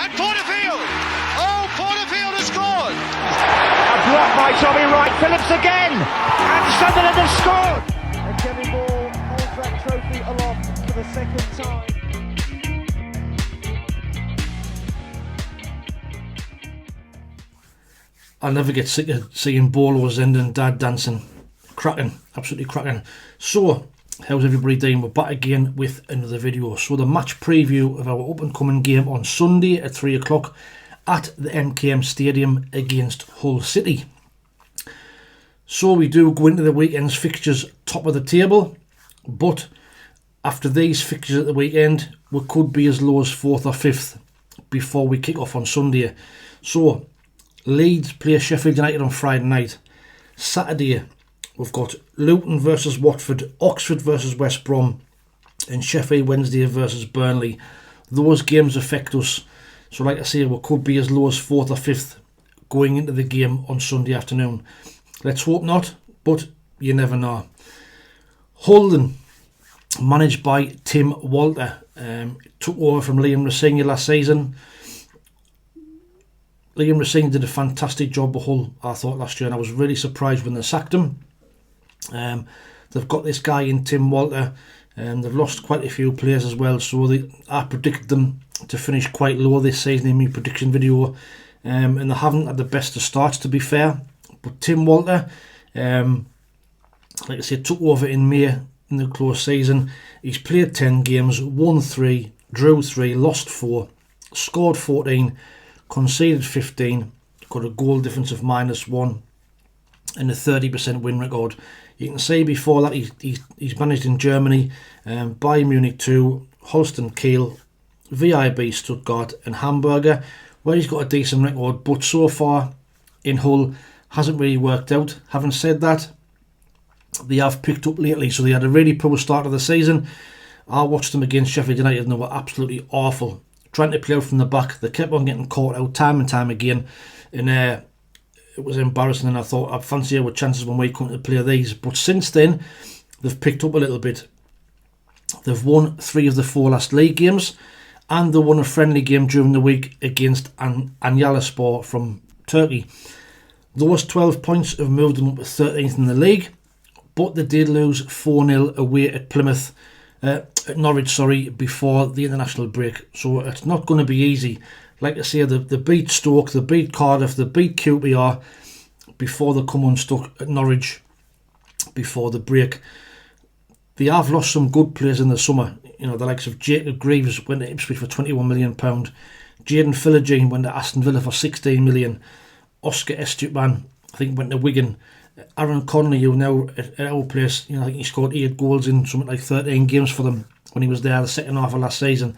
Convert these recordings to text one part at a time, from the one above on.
And Porterfield! Oh, Porterfield has scored! A block by Tommy Wright Phillips again! And Sunderland have scored! And Kevin Ball holds that trophy aloft for the second time. I'll never get sick of seeing Bolo's end and Dad dancing. Cracking, absolutely cracking. So, how's everybody doing? We're back again with another video. So the match preview of our up and coming game on Sunday at 3 o'clock at the Mackem Stadium against Hull City. So we do go into the weekend's fixtures top of the table, but after these fixtures at the weekend, we could be as low as 4th or 5th before we kick off on Sunday. So Leeds play Sheffield United on Friday night. Saturday, we've got Luton versus Watford, Oxford versus West Brom, and Sheffield Wednesday versus Burnley. Those games affect us. So like I say, we could be as low as 4th or 5th going into the game on Sunday afternoon. Let's hope not, but you never know. Hull, managed by Tim Walter, took over from Liam Rosenior last season. Liam Rosenior did a fantastic job with Hull, I thought, last year, and I was really surprised when they sacked him. They've got this guy in Tim Walter, and they've lost quite a few players as well, so I predicted them to finish quite low this season in my prediction video, and they haven't had the best of starts, to be fair. But Tim Walter, like I said, took over in May in the close season. He's played 10 games, won 3, drew 3, lost 4, scored 14, conceded 15, got a goal difference of -1 and a 30% win record. You can see before that he's managed in Germany, Bayern Munich 2, Holstein Kiel, VIB Stuttgart and Hamburger, where he's got a decent record, but so far in Hull hasn't really worked out. Having said that, they have picked up lately, so they had a really poor start of the season. I watched them against Sheffield United and they were absolutely awful. Trying to play out from the back, they kept on getting caught out time and time again, and it was embarrassing, and I thought I'd fancy our chances when we come to play these. But since then, they've picked up a little bit. They've won 3 of the 4 last league games, and they won a friendly game during the week against Antalyaspor from Turkey. Those 12 points have moved them up to 13th in the league, but they did lose 4-0 away at Plymouth, at Norwich, before the international break. So it's not going to be easy. Like I say, they beat Stoke, they beat Cardiff, they beat QPR before they come unstuck at Norwich before the break. They have lost some good players in the summer. You know, the likes of Jacob Greaves went to Ipswich for £21 million. Jaden Philogene went to Aston Villa for £16 million. Oscar Estupman, I think, went to Wigan. Aaron Connolly, who now at our place, I think he scored 8 goals in something like 13 games for them when he was there the second half of last season.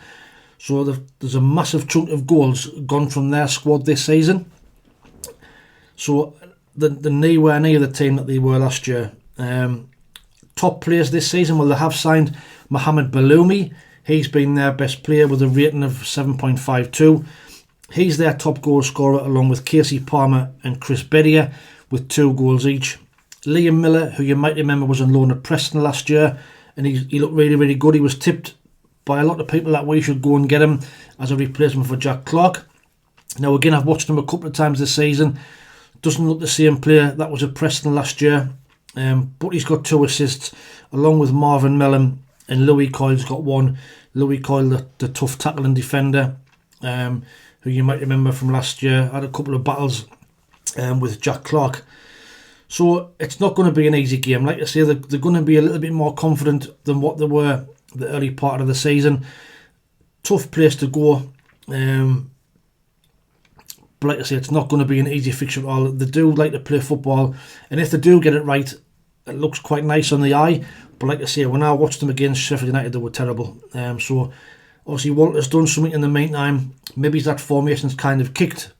So there's a massive chunk of goals gone from their squad this season. So they're nowhere near the team that they were last year. Top players this season, well, they have signed Mohamed Baloumi. He's been their best player with a rating of 7.52. He's their top goal scorer, along with Casey Palmer and Chris Beddier with 2 goals each. Liam Miller, who you might remember was on loan at Preston last year, and he looked really, really good. He was tipped by a lot of people that we should go and get him as a replacement for Jack Clark. Now again, I've watched him a couple of times this season. Doesn't look the same player that was at Preston last year, but he's got 2 assists along with Marvin Mellon, and Louis Coyle's got 1. Louis Coyle, the tough tackling defender, who you might remember from last year, had a couple of battles with Jack Clark. So it's not going to be an easy game. Like I say, they're going to be a little bit more confident than what they were the early part of the season. Tough place to go, but like I say, it's not going to be an easy fixture at all. They do like to play football, and if they do get it right, it looks quite nice on the eye. But like I say, when I watched them against Sheffield United, they were terrible. So obviously Walter's done something in the meantime. Maybe that formation's kind of kicked,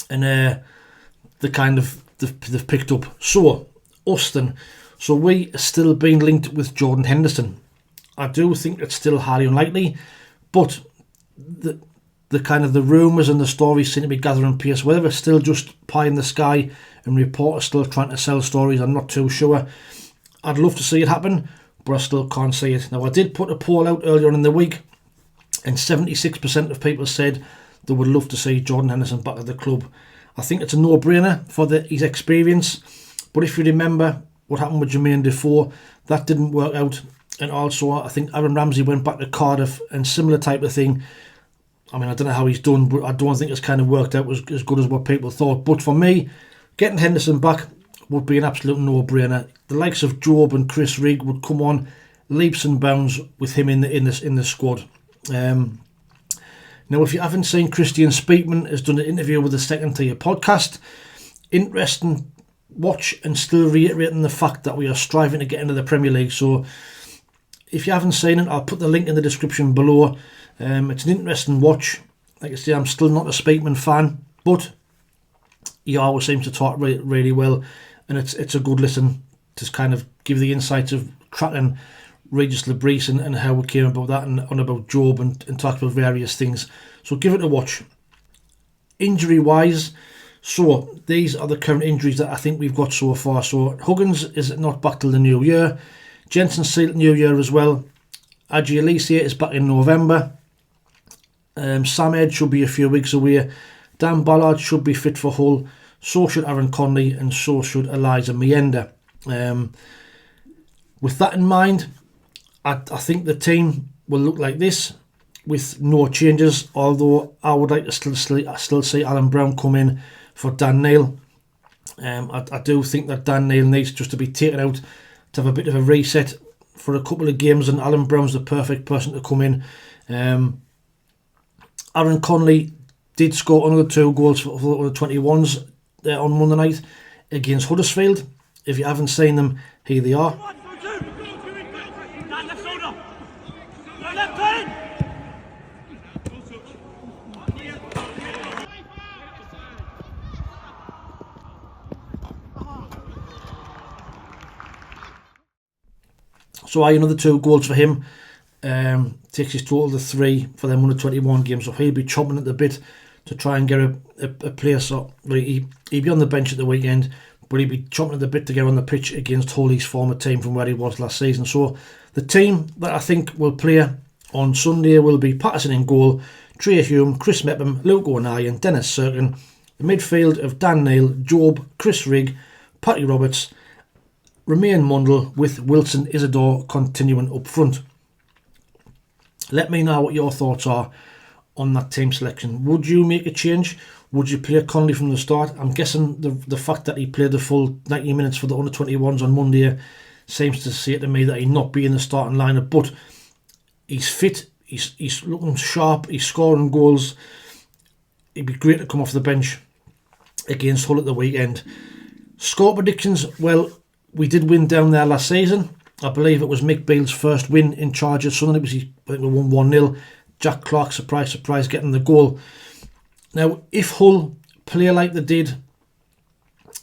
and they've picked up. So Austin, so we are still being linked with Jordan Henderson. I do think it's still highly unlikely, but the kind of the rumours and the stories seem to be gathering pace. Whether it's still just pie in the sky and reporters still trying to sell stories, I'm not too sure. I'd love to see it happen, but I still can't see it. Now, I did put a poll out earlier on in the week, and 76% of people said they would love to see Jordan Henderson back at the club. I think it's a no-brainer for his experience, but if you remember what happened with Jermaine Defoe, that didn't work out. And also, I think Aaron Ramsey went back to Cardiff and similar type of thing. I mean, I don't know how he's done, but I don't think it's kind of worked out as good as what people thought. But for me, getting Henderson back would be an absolute no-brainer. The likes of Job and Chris Rigg would come on leaps and bounds with him in the squad. Now, if you haven't seen, Kristjaan Speakman has done an interview with the Second Tier podcast. Interesting watch, and still reiterating the fact that we are striving to get into the Premier League. So if you haven't seen it, I'll put the link in the description below. It's an interesting watch. Like I say, I'm still not a Speakman fan, but he always seems to talk really well, and it's a good listen to kind of give the insights of tracking Regis Lebris and how we came about that, and on about Job and talk about various things. So give it a watch. Injury wise, so these are the current injuries that I think we've got so far. So Huggins is not back till the new year. Jensen sealed New Year as well. Adji Alicia is back in November. Sam Ed should be a few weeks away. Dan Ballard should be fit for Hull. So should Aaron Conley, and so should Eliza Mienda. With that in mind, I think the team will look like this with no changes. Although I would like to still see Alan Brown come in for Dan Neil. I do think that Dan Neil needs just to be taken out to have a bit of a reset for a couple of games, and Alan Brown's the perfect person to come in. Aaron Conley did score another 2 goals for the 21s on Monday night against Huddersfield. If you haven't seen them, here they are. So another 2 goals for him. Takes his total to 3 for them under 21 games. So he'll be chomping at the bit to try and get a place. So he'd be on the bench at the weekend, but he'd be chomping at the bit to get on the pitch against Hull's former team from where he was last season. So the team that I think will play on Sunday will be Patterson in goal, Trey Hume, Chris Mepham, Luke O'Neill and Dennis Serkin. The midfield of Dan Neil, Job, Chris Rigg, Patty Roberts, Romain Mundle, with Wilson Isidore continuing up front. Let me know what your thoughts are on that team selection. Would you make a change? Would you play Conley from the start? I'm guessing the fact that he played the full 90 minutes for the under 21s on Monday seems to say to me that he'd not be in the starting lineup, but he's fit, he's looking sharp, he's scoring goals. It'd be great to come off the bench against Hull at the weekend. Score predictions, well, we did win down there last season. I believe it was Mick Beale's first win in charge at Sunderland. I think we won 1-0. Jack Clark, surprise, getting the goal. Now, if Hull play like they did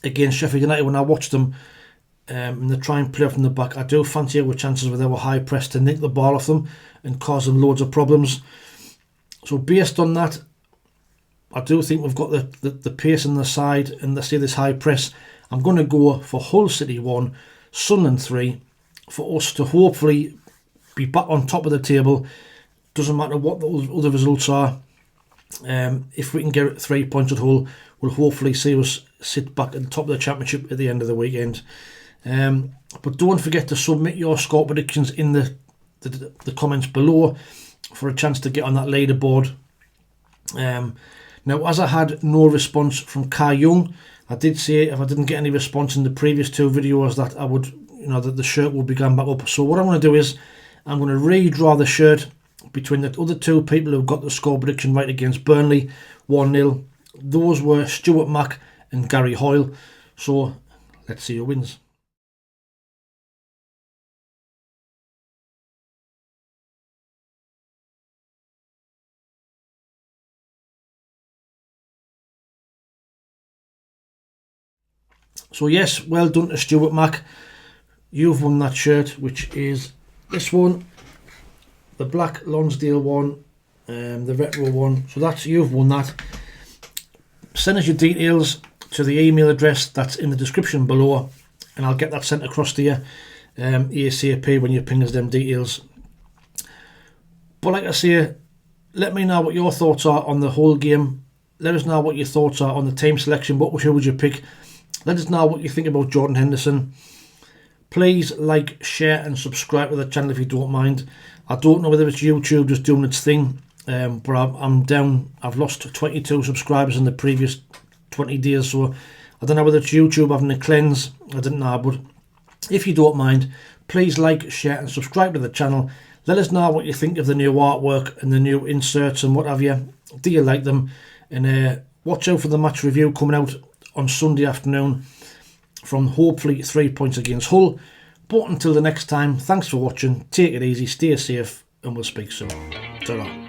against Sheffield United when I watched them, and they try and play from the back, I do fancy our chances with our high press to nick the ball off them and cause them loads of problems. So based on that, I do think we've got the pace on the side, and they see this high press. I'm going to go for Hull City 1, Sunderland 3, for us to hopefully be back on top of the table. Doesn't matter what the other results are. If we can get 3 points at Hull, we'll hopefully see us sit back at the top of the championship at the end of the weekend. But don't forget to submit your score predictions in the comments below for a chance to get on that leaderboard. Now, as I had no response from Kai Young, I did say if I didn't get any response in the previous 2 videos that I would, that the shirt will be going back up. So what I'm going to do is I'm going to redraw the shirt between the other 2 people who got the score prediction right against Burnley 1-0. Those were Stuart Mack and Gary Hoyle. So let's see who wins. So yes, well done to Stuart Mack. You've won that shirt, which is this one, the black Lonsdale one, the retro one. So you've won that. Send us your details to the email address that's in the description below, and I'll get that sent across to you ASAP when you ping us them details. But like I say, let me know what your thoughts are on the whole game. Let us know what your thoughts are on the team selection. Who would you pick? Let us know what you think about Jordan Henderson. Please like, share and subscribe to the channel if you don't mind. I don't know whether it's YouTube just doing its thing, but I'm down. I've lost 22 subscribers in the previous 20 days, so I don't know whether it's YouTube having a cleanse. I didn't know, but if you don't mind, please like, share and subscribe to the channel. Let us know what you think of the new artwork and the new inserts and what have you. Do you like them? And watch out for the match review coming out on Sunday afternoon from hopefully 3 points against Hull. But until the next time, thanks for watching. Take it easy, stay safe, and we'll speak soon. Ta-ra.